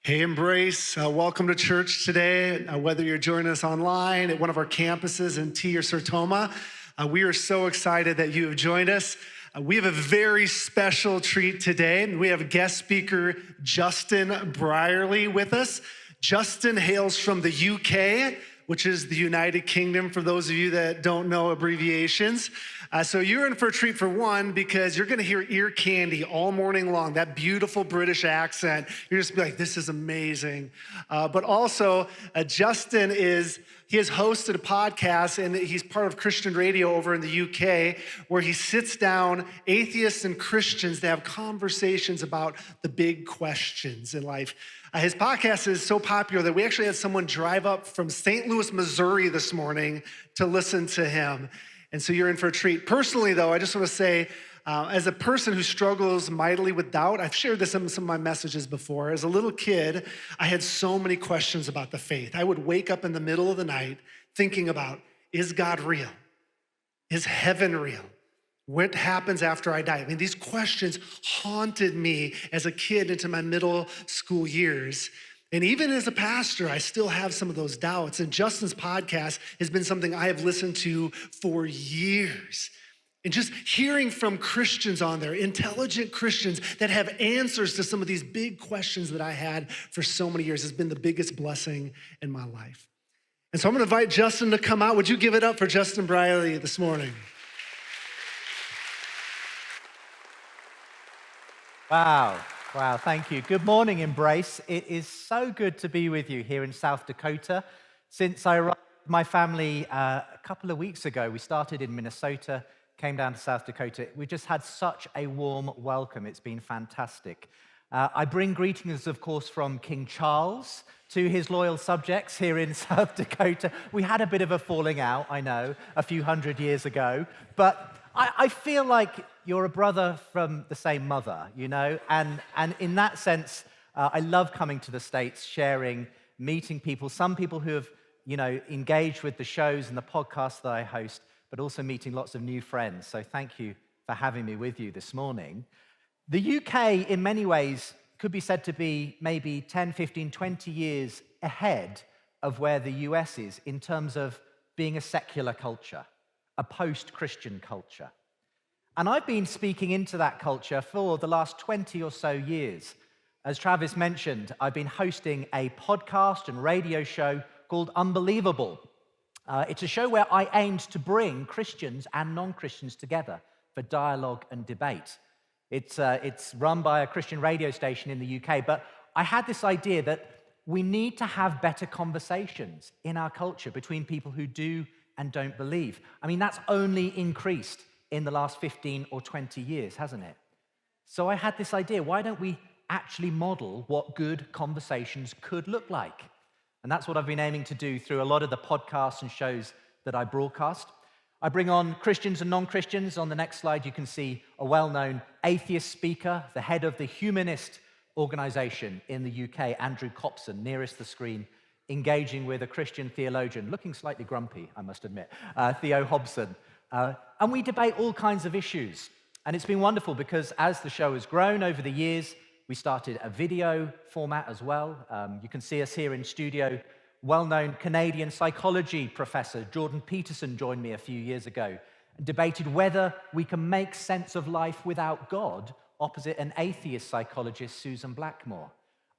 Hey, Embrace. Welcome to church today. Whether you're joining us online at one of our campuses in T or Sertoma, we are so excited that you have joined us. We have a very special treat today. We have guest speaker Justin Brierley with us. Justin hails from the UK, which is the United Kingdom, for those of you that don't know abbreviations. So you're in for a treat for one, because you're gonna hear ear candy all morning long, that beautiful British accent. You're just be like, this is amazing. But also, Justin he has hosted a podcast, and he's part of Christian Radio over in the UK, where he sits down atheists and Christians to have conversations about the big questions in life. His podcast is so popular that we actually had someone drive up from St. Louis, Missouri this morning to listen to him. And so you're in for a treat. Personally, though, I just want to say, as a person who struggles mightily with doubt, I've shared this in some of my messages before. As a little kid, I had so many questions about the faith. I would wake up in the middle of the night thinking about, is God real? Is heaven real? What happens after I die? I mean, these questions haunted me as a kid into my middle school years. And even as a pastor, I still have some of those doubts. And Justin's podcast has been something I have listened to for years. And just hearing from Christians on there, intelligent Christians that have answers to some of these big questions that I had for so many years, has been the biggest blessing in my life. And so I'm gonna invite Justin to come out. Would you give it up for Justin Brierley this morning? Wow, thank you. Good morning, Embrace. It is so good to be with you here in South Dakota. Since I arrived with my family a couple of weeks ago, we started in Minnesota, came down to South Dakota. We've just had such a warm welcome. It's been fantastic. I bring greetings, of course, from King Charles to his loyal subjects here in South Dakota. We had a bit of a falling out, I know, a few hundred years ago, but I feel like you're a brother from the same mother, you know? And in that sense, I love coming to the States, sharing, meeting people, some people who have, engaged with the shows and the podcasts that I host, but also meeting lots of new friends. So thank you for having me with you this morning. The UK, in many ways, could be said to be maybe 10, 15, 20 years ahead of where the US is in terms of being a secular culture, a post-Christian culture. And I've been speaking into that culture for the last 20 or so years. As Travis mentioned, I've been hosting a podcast and radio show called Unbelievable. It's a show where I aimed to bring Christians and non-Christians together for dialogue and debate. It's run by a Christian radio station in the UK, but I had this idea that we need to have better conversations in our culture between people who do and don't believe. I mean, that's only increased in the last 15 or 20 years, hasn't it? So I had this idea, why don't we actually model what good conversations could look like? And that's what I've been aiming to do through a lot of the podcasts and shows that I broadcast. I bring on Christians and non-Christians. On the next slide, you can see a well-known atheist speaker, the head of the Humanist organization in the UK, Andrew Copson, nearest the screen, engaging with a Christian theologian, looking slightly grumpy, I must admit, Theo Hobson. And we debate all kinds of issues. And it's been wonderful because as the show has grown over the years, we started a video format as well. You can see us here in studio. Well-known Canadian psychology professor Jordan Peterson joined me a few years ago and debated whether we can make sense of life without God opposite an atheist psychologist, Susan Blackmore.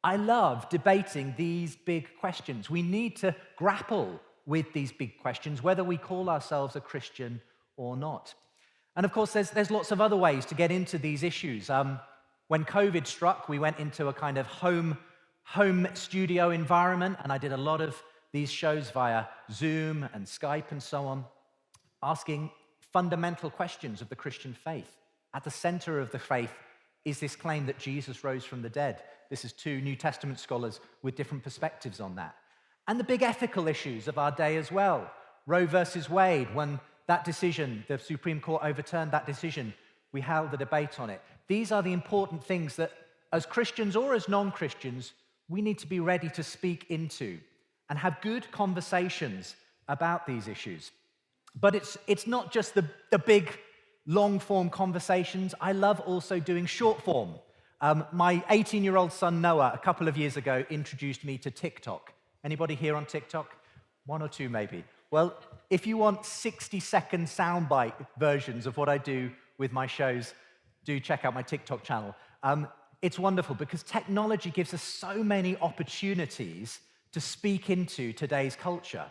I love debating these big questions. We need to grapple with these big questions, whether we call ourselves a Christian or not. And of course, there's lots of other ways to get into these issues. When COVID struck, we went into a kind of home studio environment, and I did a lot of these shows via Zoom and Skype and so on, asking fundamental questions of the Christian faith. At the center of the faith is this claim that Jesus rose from the dead. This is two New Testament scholars with different perspectives on that. And the big ethical issues of our day as well. Roe versus Wade, when that decision, the Supreme Court overturned that decision, we held a debate on it. These are the important things that, as Christians or as non-Christians, we need to be ready to speak into and have good conversations about these issues. But it's not just the big, long-form conversations. I love also doing short-form My 18-year-old son Noah, a couple of years ago, introduced me to TikTok. Anybody here on TikTok? One or two, maybe. Well, if you want 60-second soundbite versions of what I do with my shows, do check out my TikTok channel. It's wonderful because technology gives us so many opportunities to speak into today's culture.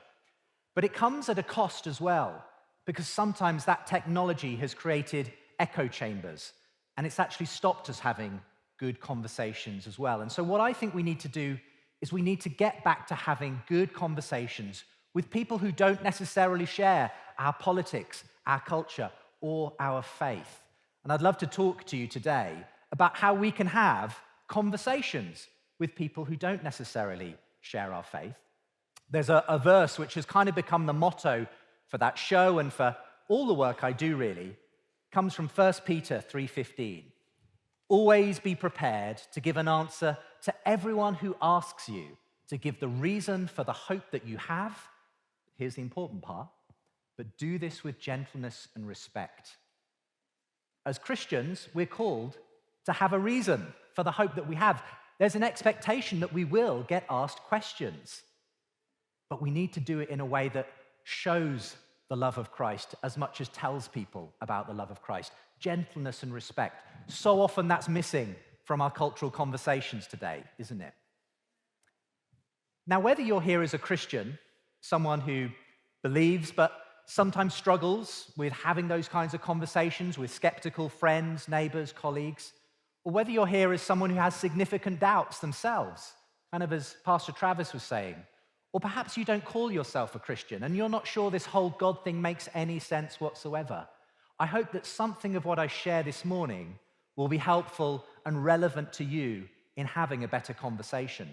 But it comes at a cost as well, because sometimes that technology has created echo chambers, and it's actually stopped us having good conversations as well. And so what I think we need to do is we need to get back to having good conversations with people who don't necessarily share our politics, our culture, or our faith. And I'd love to talk to you today about how we can have conversations with people who don't necessarily share our faith. There's a verse which has kind of become the motto for that show and for all the work I do, really. It comes from 1 Peter 3:15. Always be prepared to give an answer to everyone who asks you to give the reason for the hope that you have. Here's the important part. But do this with gentleness and respect. As Christians, we're called to have a reason for the hope that we have. There's an expectation that we will get asked questions. But we need to do it in a way that shows the love of Christ as much as tells people about the love of Christ. Gentleness and respect. So often that's missing from our cultural conversations today, isn't it? Now, whether you're here as a Christian, someone who believes but sometimes struggles with having those kinds of conversations with skeptical friends, neighbors, colleagues, or whether you're here as someone who has significant doubts themselves, kind of as Pastor Travis was saying, or perhaps you don't call yourself a Christian and you're not sure this whole God thing makes any sense whatsoever. I hope that something of what I share this morning will be helpful and relevant to you in having a better conversation.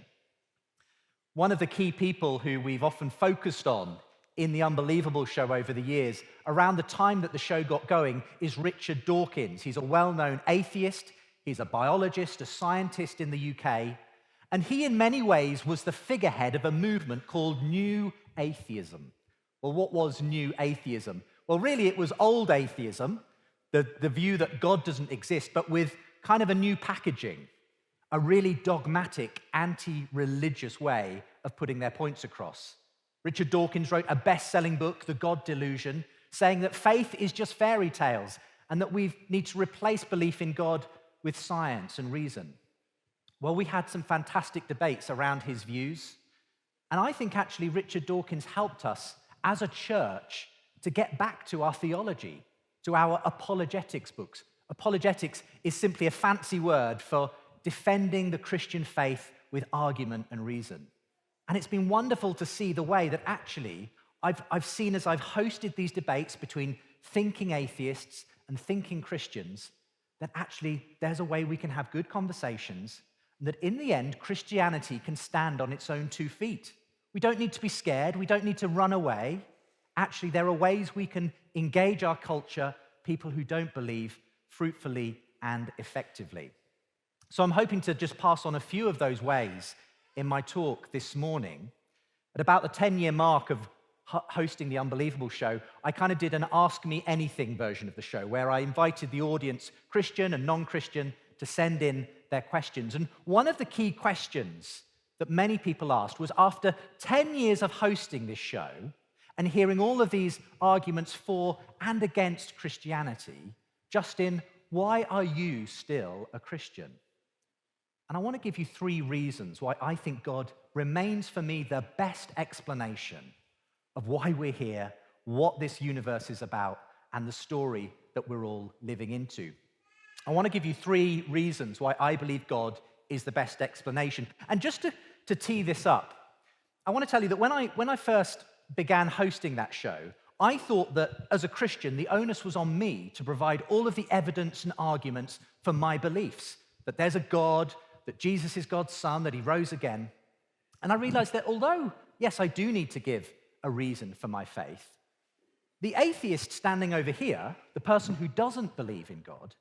One of the key people who we've often focused on in the Unbelievable show over the years, around the time that the show got going, is Richard Dawkins. He's a well-known atheist. He's a biologist, a scientist in the UK. And he, in many ways, was the figurehead of a movement called New Atheism. Well, what was New Atheism? Well, really, it was old atheism, the view that God doesn't exist, but with kind of a new packaging, a really dogmatic, anti-religious way of putting their points across. Richard Dawkins wrote a best-selling book, The God Delusion, saying that faith is just fairy tales and that we need to replace belief in God with science and reason. Well, we had some fantastic debates around his views, and I think actually Richard Dawkins helped us as a church to get back to our theology, to our apologetics books. Apologetics is simply a fancy word for defending the Christian faith with argument and reason. And it's been wonderful to see the way that actually I've seen as I've hosted these debates between thinking atheists and thinking Christians, that actually there's a way we can have good conversations, and that in the end, Christianity can stand on its own 2 feet. We don't need to be scared. We don't need to run away. Actually, there are ways we can engage our culture, people who don't believe, fruitfully and effectively. So I'm hoping to just pass on a few of those ways in my talk this morning. At about the 10-year mark of hosting the Unbelievable show, I kind of did an Ask Me Anything version of the show, where I invited the audience, Christian and non-Christian, to send in their questions. And one of the key questions that many people asked was, after 10 years of hosting this show and hearing all of these arguments for and against Christianity, Justin, why are you still a Christian? And I want to give you 3 reasons why I think God remains for me the best explanation of why we're here, what this universe is about, and the story that we're all living into. I want to give you 3 reasons why I believe God is the best explanation. And just to tee this up, I want to tell you that when I first began hosting that show, I thought that as a Christian, the onus was on me to provide all of the evidence and arguments for my beliefs, that there's a God, that Jesus is God's son, that he rose again. And I realized that although, yes, I do need to give a reason for my faith, the atheist standing over here, the person who doesn't believe in God,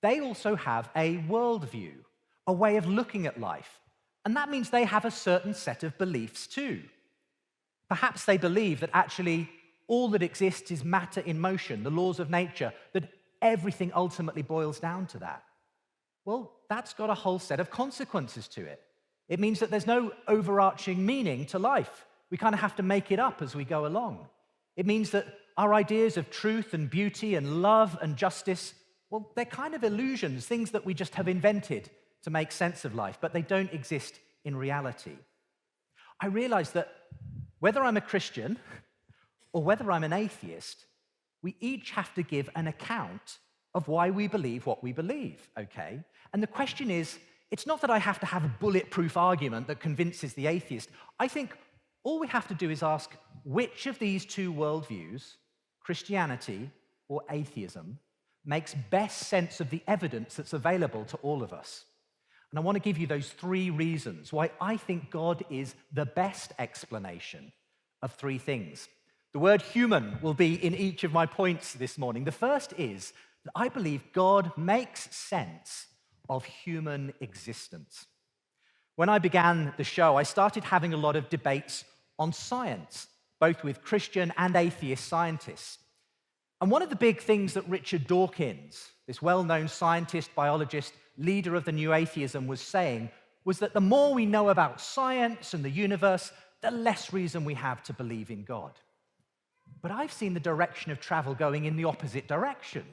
they also have a worldview, a way of looking at life. And that means they have a certain set of beliefs too. Perhaps they believe that actually all that exists is matter in motion, the laws of nature, that everything ultimately boils down to that. well, that's got a whole set of consequences to it. It means that there's no overarching meaning to life. We kind of have to make it up as we go along. It means that our ideas of truth and beauty and love and justice, well, they're kind of illusions, things that we just have invented to make sense of life, but they don't exist in reality. I realize that whether I'm a Christian or whether I'm an atheist, we each have to give an account of why we believe what we believe, okay? And the question is, it's not that I have to have a bulletproof argument that convinces the atheist. I think all we have to do is ask which of these two worldviews, Christianity or atheism, makes best sense of the evidence that's available to all of us. And I want to give you those three reasons why I think God is the best explanation of three things. The word human will be in each of my points this morning. The first is that I believe God makes sense of human existence. When I began the show, I started having a lot of debates on science, both with Christian and atheist scientists. And one of the big things that Richard Dawkins, this well-known scientist, biologist, leader of the New Atheism, was saying was that the more we know about science and the universe, the less reason we have to believe in God. But I've seen the direction of travel going in the opposite direction.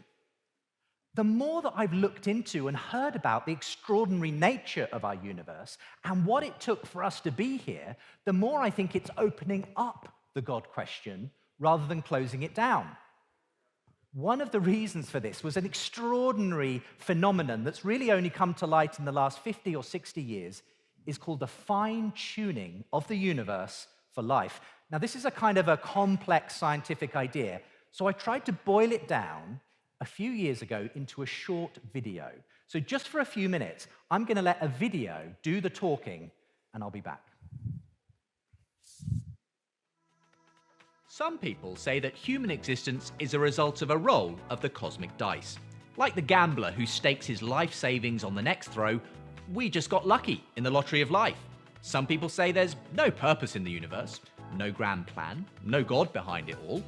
The more that I've looked into and heard about the extraordinary nature of our universe and what it took for us to be here, the more I think it's opening up the God question rather than closing it down. One of the reasons for this was an extraordinary phenomenon that's really only come to light in the last 50 or 60 years, is called the fine-tuning of the universe for life. Now, this is a kind of a complex scientific idea, so I tried to boil it down a few years ago into a short video. So just for a few minutes, I'm going to let a video do the talking, and I'll be back. Some people say that human existence is a result of a roll of the cosmic dice. Like the gambler who stakes his life savings on the next throw, we just got lucky in the lottery of life. Some people say there's no purpose in the universe, no grand plan, no God behind it all.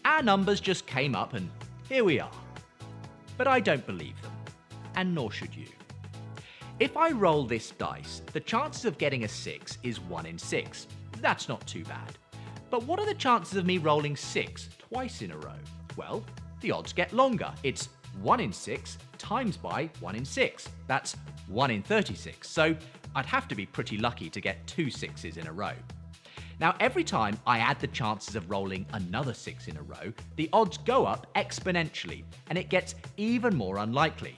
Our numbers just came up and here we are. But I don't believe them, and nor should you. If I roll this dice, the chances of getting a 6 is 1 in 6. That's not too bad. But what are the chances of me rolling 6 twice in a row? Well, the odds get longer. It's 1 in 6 times by 1 in 6. That's 1 in 36. So I'd have to be pretty lucky to get 2 6s in a row. Now, every time I add the chances of rolling another 6 in a row, the odds go up exponentially, and it gets even more unlikely.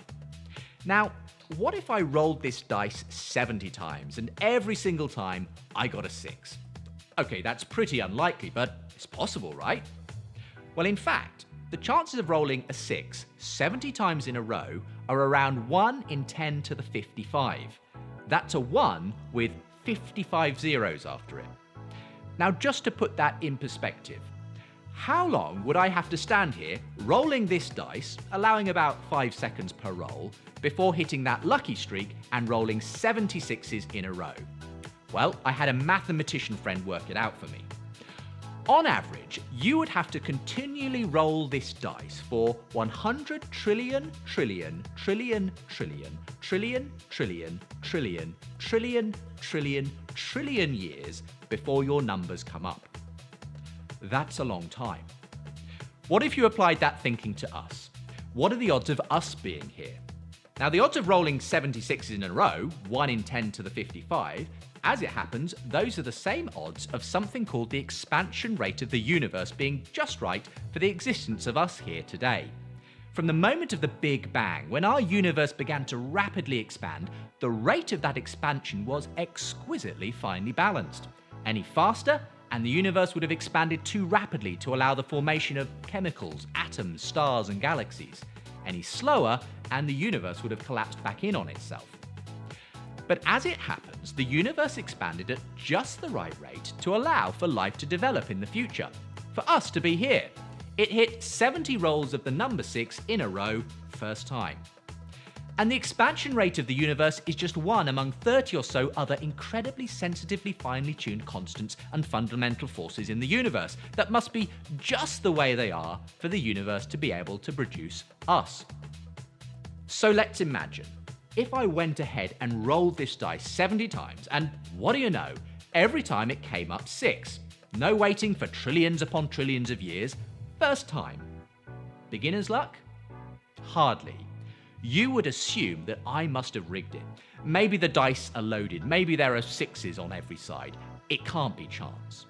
Now, what if I rolled this dice 70 times, and every single time I got a 6? Okay, that's pretty unlikely, but it's possible, right? Well, in fact, the chances of rolling a 6 70 times in a row are around 1 in 10 to the 55. That's a 1 with 55 zeros after it. Now, just to put that in perspective, how long would I have to stand here rolling this dice, allowing about 5 seconds per roll, before hitting that lucky streak and rolling 76s in a row? Well, I had a mathematician friend work it out for me. On average, you would have to continually roll this dice for 100 trillion, trillion, trillion, trillion, trillion, trillion, trillion, trillion, trillion, trillion years before your numbers come up. That's a long time. What if you applied that thinking to us? What are the odds of us being here? Now, the odds of rolling 76s in a row, 1 in 10 to the 55, as it happens, those are the same odds of something called the expansion rate of the universe being just right for the existence of us here today. From the moment of the Big Bang, when our universe began to rapidly expand, the rate of that expansion was exquisitely finely balanced. Any faster, and the universe would have expanded too rapidly to allow the formation of chemicals, atoms, stars, and galaxies. Any slower, and the universe would have collapsed back in on itself. But as it happens, the universe expanded at just the right rate to allow for life to develop in the future, for us to be here. It hit 70 rolls of the number 6 in a row, first time. And the expansion rate of the universe is just one among 30 or so other incredibly sensitively finely tuned constants and fundamental forces in the universe that must be just the way they are for the universe to be able to produce us. So let's imagine. if I went ahead and rolled this dice 70 times, and what do you know? Every time it came up 6. No waiting for trillions upon trillions of years. First time. Beginner's luck? Hardly. You would assume that I must have rigged it. Maybe the dice are loaded. Maybe there are 6s on every side. It can't be chance.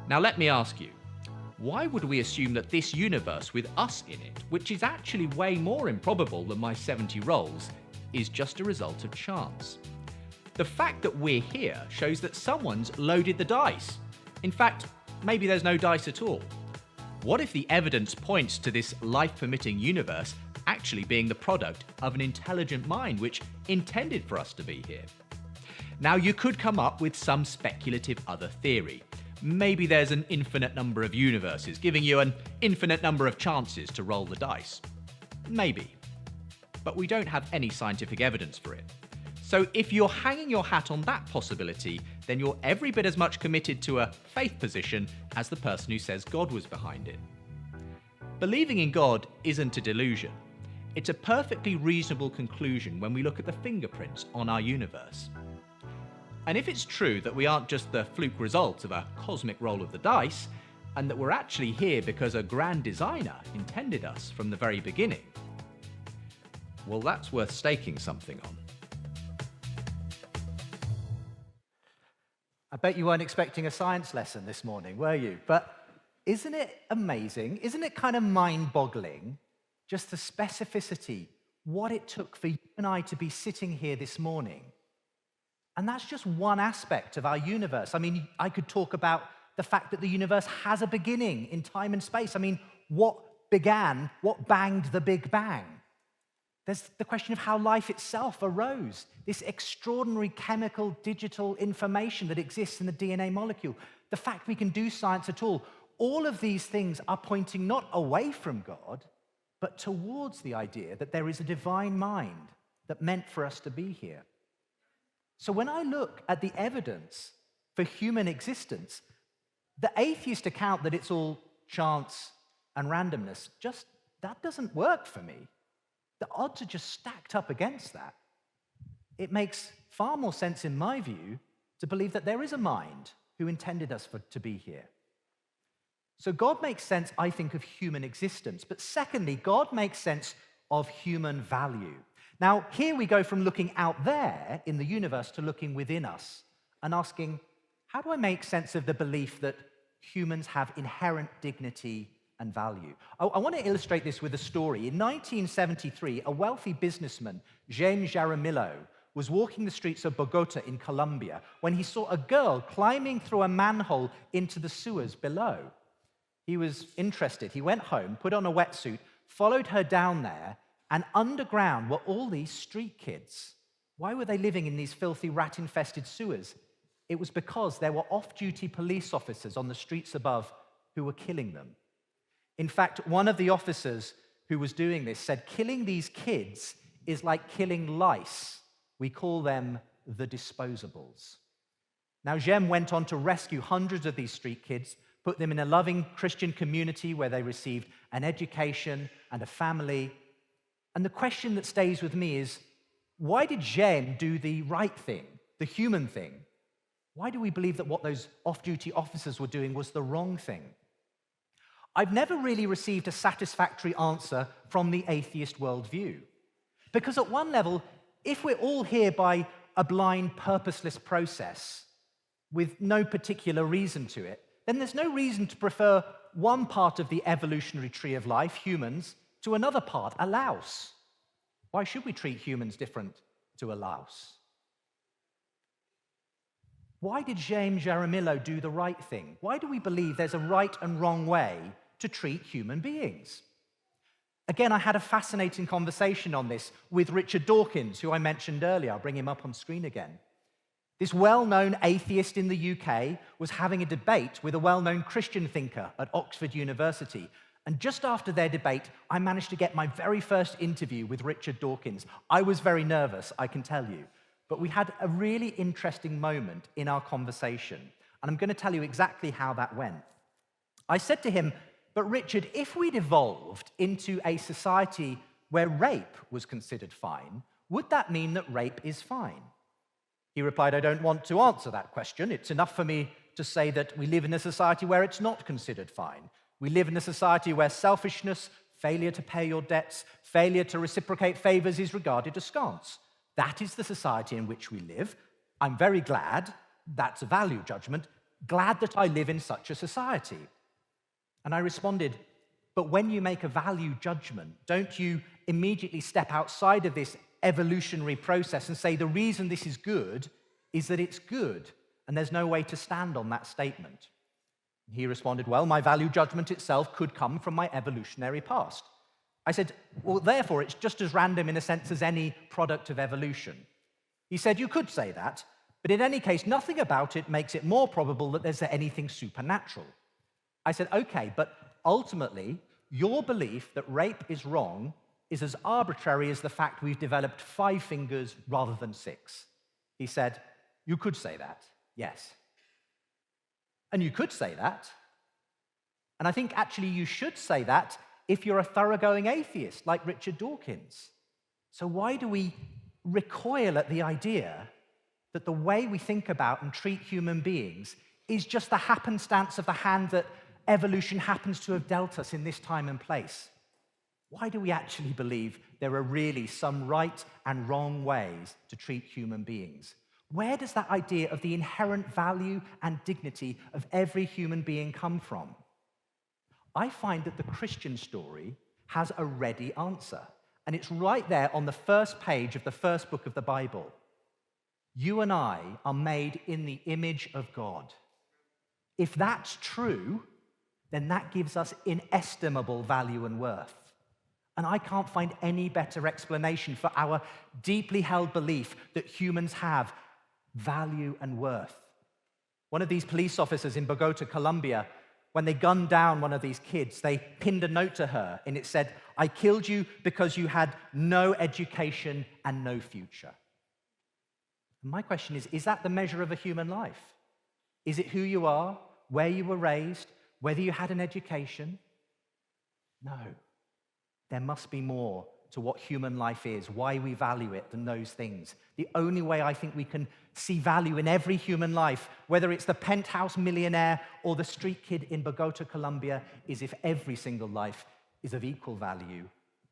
Now let me ask you, why would we assume that this universe with us in it, which is actually way more improbable than my 70 rolls, is just a result of chance? The fact that we're here shows that someone's loaded the dice. In fact, maybe there's no dice at all. What if the evidence points to this life-permitting universe actually being the product of an intelligent mind which intended for us to be here? Now, you could come up with some speculative other theory. Maybe there's an infinite number of universes, giving you an infinite number of chances to roll the dice. Maybe. But we don't have any scientific evidence for it. So if you're hanging your hat on that possibility, then you're every bit as much committed to a faith position as the person who says God was behind it. Believing in God isn't a delusion. It's a perfectly reasonable conclusion when we look at the fingerprints on our universe. And if it's true that we aren't just the fluke result of a cosmic roll of the dice, and that we're actually here because a grand designer intended us from the very beginning, well, that's worth staking something on. I bet you weren't expecting a science lesson this morning, were you? But isn't it amazing? Isn't it kind of mind-boggling, just the specificity, what it took for you and I to be sitting here this morning? And that's just one aspect of our universe. I mean, I could talk about the fact that the universe has a beginning in time and space. I mean, what banged the Big Bang? There's the question of how life itself arose, this extraordinary chemical, digital information that exists in the DNA molecule, the fact we can do science at all of these things are pointing not away from God, but towards the idea that there is a divine mind that meant for us to be here. So when I look at the evidence for human existence, the atheist account that it's all chance and randomness, that doesn't work for me. The odds are just stacked up against that. It makes far more sense, in my view, to believe that there is a mind who intended us to be here. So God makes sense, I think, of human existence. But secondly, God makes sense of human value. Now, here we go from looking out there in the universe to looking within us and asking, how do I make sense of the belief that humans have inherent dignity and value? I want to illustrate this with a story. In 1973, a wealthy businessman, Jaime Jaramillo, was walking the streets of Bogota in Colombia when he saw a girl climbing through a manhole into the sewers below. He was interested. He went home, put on a wetsuit, followed her down there, and underground were all these street kids. Why were they living in these filthy, rat-infested sewers? It was because there were off-duty police officers on the streets above who were killing them. In fact, one of the officers who was doing this said, killing these kids is like killing lice. We call them the disposables. Now, Jem went on to rescue hundreds of these street kids, put them in a loving Christian community where they received an education and a family. And the question that stays with me is, why did Jem do the right thing, the human thing? Why do we believe that what those off-duty officers were doing was the wrong thing? I've never really received a satisfactory answer from the atheist worldview. Because at one level, if we're all here by a blind, purposeless process with no particular reason to it, then there's no reason to prefer one part of the evolutionary tree of life, humans, to another part, a louse. Why should we treat humans different to a louse? Why did Jaime Jaramillo do the right thing? Why do we believe there's a right and wrong way to treat human beings? Again, I had a fascinating conversation on this with Richard Dawkins, who I mentioned earlier. I'll bring him up on screen again. This well-known atheist in the UK was having a debate with a well-known Christian thinker at Oxford University. And just after their debate, I managed to get my very first interview with Richard Dawkins. I was very nervous, I can tell you. But we had a really interesting moment in our conversation. And I'm going to tell you exactly how that went. I said to him, but Richard, if we'd evolved into a society where rape was considered fine, would that mean that rape is fine? He replied, I don't want to answer that question. It's enough for me to say that we live in a society where it's not considered fine. We live in a society where selfishness, failure to pay your debts, failure to reciprocate favors is regarded askance. That is the society in which we live. I'm very glad, that's a value judgment, glad that I live in such a society. And I responded, but when you make a value judgment, don't you immediately step outside of this evolutionary process and say the reason this is good is that it's good, and there's no way to stand on that statement? He responded, well, my value judgment itself could come from my evolutionary past. I said, well, therefore, it's just as random in a sense as any product of evolution. He said, you could say that, but in any case, nothing about it makes it more probable that there's anything supernatural. I said, okay, but ultimately, your belief that rape is wrong is as arbitrary as the fact we've developed 5 fingers rather than 6. He said, you could say that, yes. And you could say that. And I think actually you should say that if you're a thoroughgoing atheist like Richard Dawkins. So why do we recoil at the idea that the way we think about and treat human beings is just the happenstance of the hand that evolution happens to have dealt us in this time and place? Why do we actually believe there are really some right and wrong ways to treat human beings? Where does that idea of the inherent value and dignity of every human being come from? I find that the Christian story has a ready answer, and it's right there on the first page of the first book of the Bible. You and I are made in the image of God. If that's true, then that gives us inestimable value and worth. And I can't find any better explanation for our deeply held belief that humans have value and worth. One of these police officers in Bogota, Colombia, when they gunned down one of these kids, they pinned a note to her, and it said, I killed you because you had no education and no future. And my question is that the measure of a human life? Is it who you are, where you were raised, whether you had an education? No. There must be more to what human life is, why we value it, than those things. The only way I think we can see value in every human life, whether it's the penthouse millionaire or the street kid in Bogota, Colombia, is if every single life is of equal value,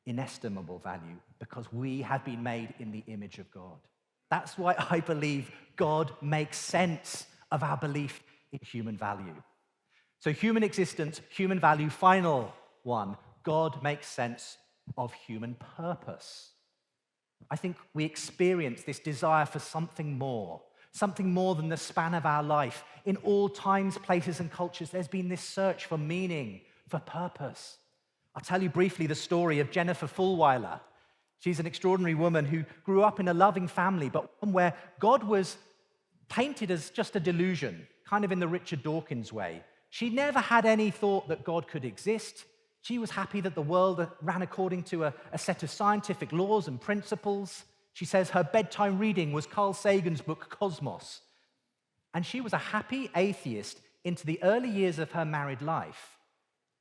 inestimable value, because we have been made in the image of God. That's why I believe God makes sense of our belief in human value. So human existence, human value, final one. God makes sense of human purpose. I think we experience this desire for something more than the span of our life. In all times, places, and cultures, there's been this search for meaning, for purpose. I'll tell you briefly the story of Jennifer Fulwiler. She's an extraordinary woman who grew up in a loving family, but one where God was painted as just a delusion, kind of in the Richard Dawkins way. She never had any thought that God could exist. She was happy that the world ran according to a set of scientific laws and principles. She says her bedtime reading was Carl Sagan's book, Cosmos. And she was a happy atheist into the early years of her married life.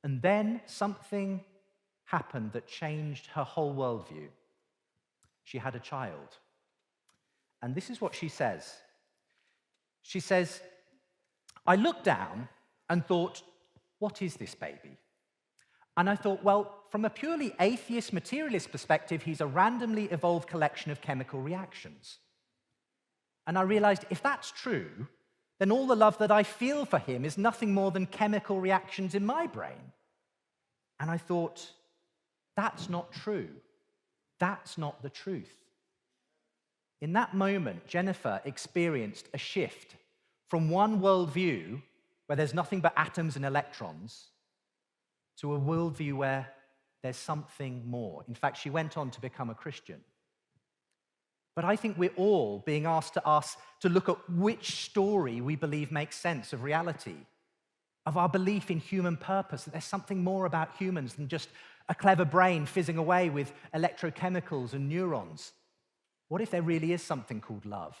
And then something happened that changed her whole worldview. She had a child. And this is what she says. She says, I looked down and thought, what is this baby? And I thought, well, from a purely atheist, materialist perspective, he's a randomly evolved collection of chemical reactions. And I realized if that's true, then all the love that I feel for him is nothing more than chemical reactions in my brain. And I thought, that's not true. That's not the truth. In that moment, Jennifer experienced a shift from one worldview where there's nothing but atoms and electrons to a worldview where there's something more. In fact, she went on to become a Christian. But I think we're all being asked to look at which story we believe makes sense of reality, of our belief in human purpose, that there's something more about humans than just a clever brain fizzing away with electrochemicals and neurons. What if there really is something called love,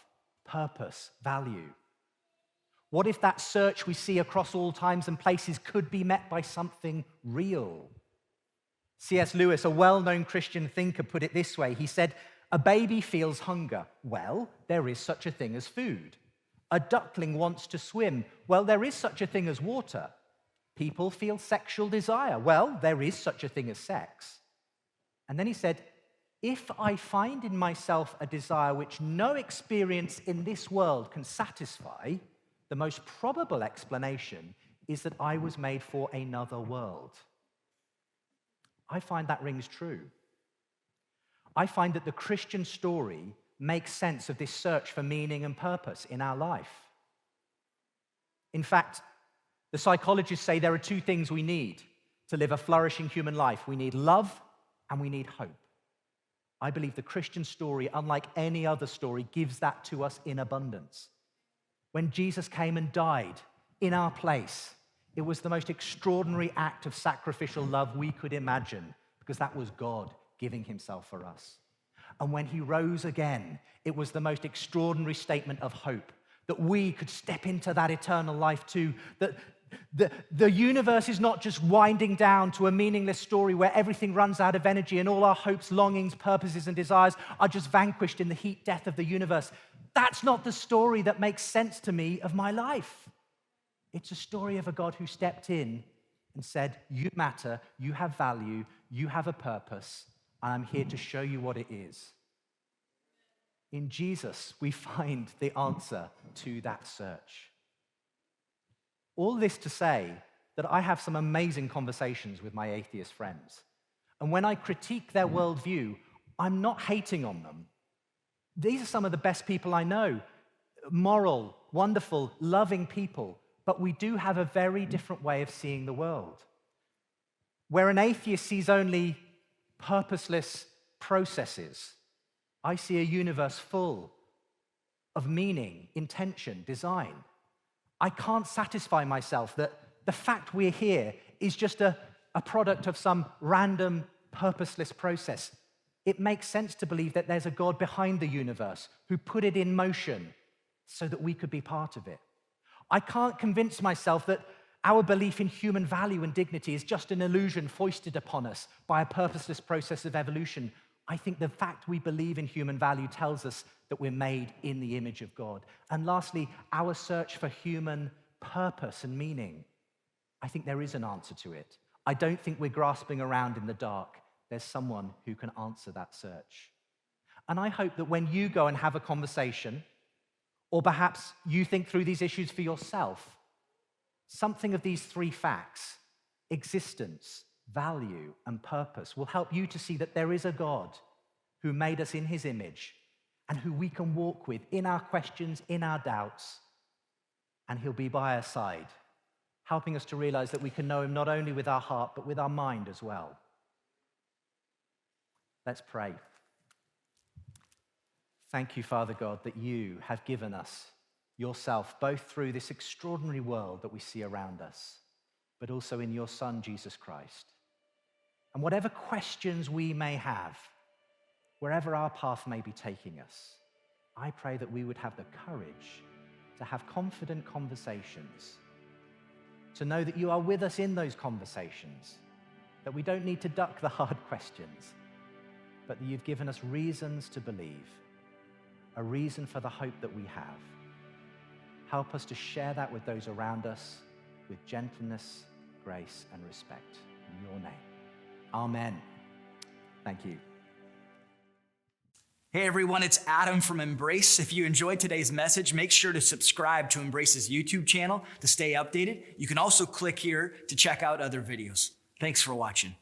purpose, value? What if that search we see across all times and places could be met by something real? C.S. Lewis, a well-known Christian thinker, put it this way. He said, A baby feels hunger. Well, there is such a thing as food. A duckling wants to swim. Well, there is such a thing as water. People feel sexual desire. Well, there is such a thing as sex. And then he said, if I find in myself a desire which no experience in this world can satisfy, the most probable explanation is that I was made for another world. I find that rings true. I find that the Christian story makes sense of this search for meaning and purpose in our life. In fact, the psychologists say there are two things we need to live a flourishing human life. We need love and we need hope. I believe the Christian story, unlike any other story, gives that to us in abundance. When Jesus came and died in our place, it was the most extraordinary act of sacrificial love we could imagine, because that was God giving himself for us. And when he rose again, it was the most extraordinary statement of hope, that we could step into that eternal life too, that the universe is not just winding down to a meaningless story where everything runs out of energy and all our hopes, longings, purposes, and desires are just vanquished in the heat death of the universe. That's not the story that makes sense to me of my life. It's a story of a God who stepped in and said, you matter, you have value, you have a purpose, and I'm here to show you what it is. In Jesus, we find the answer to that search. All this to say that I have some amazing conversations with my atheist friends. And when I critique their worldview, I'm not hating on them. These are some of the best people I know. Moral, wonderful, loving people. But we do have a very different way of seeing the world. Where an atheist sees only purposeless processes, I see a universe full of meaning, intention, design. I can't satisfy myself that the fact we're here is just a product of some random, purposeless process. It makes sense to believe that there's a God behind the universe who put it in motion so that we could be part of it. I can't convince myself that our belief in human value and dignity is just an illusion foisted upon us by a purposeless process of evolution. I think the fact we believe in human value tells us that we're made in the image of God. And lastly, our search for human purpose and meaning. I think there is an answer to it. I don't think we're grasping around in the dark. There's someone who can answer that search. And I hope that when you go and have a conversation, or perhaps you think through these issues for yourself, something of these three facts, existence, value, and purpose, will help you to see that there is a God who made us in his image and who we can walk with in our questions, in our doubts, and he'll be by our side, helping us to realize that we can know him not only with our heart, but with our mind as well. Let's pray. Thank you, Father God, that you have given us yourself, both through this extraordinary world that we see around us, but also in your Son, Jesus Christ. And whatever questions we may have, wherever our path may be taking us, I pray that we would have the courage to have confident conversations, to know that you are with us in those conversations, that we don't need to duck the hard questions, but that you've given us reasons to believe, a reason for the hope that we have. Help us to share that with those around us with gentleness, grace, and respect. In your name. Amen. Thank you. Hey everyone, it's Adam from Embrace. If you enjoyed today's message, make sure to subscribe to Embrace's YouTube channel to stay updated. You can also click here to check out other videos. Thanks for watching.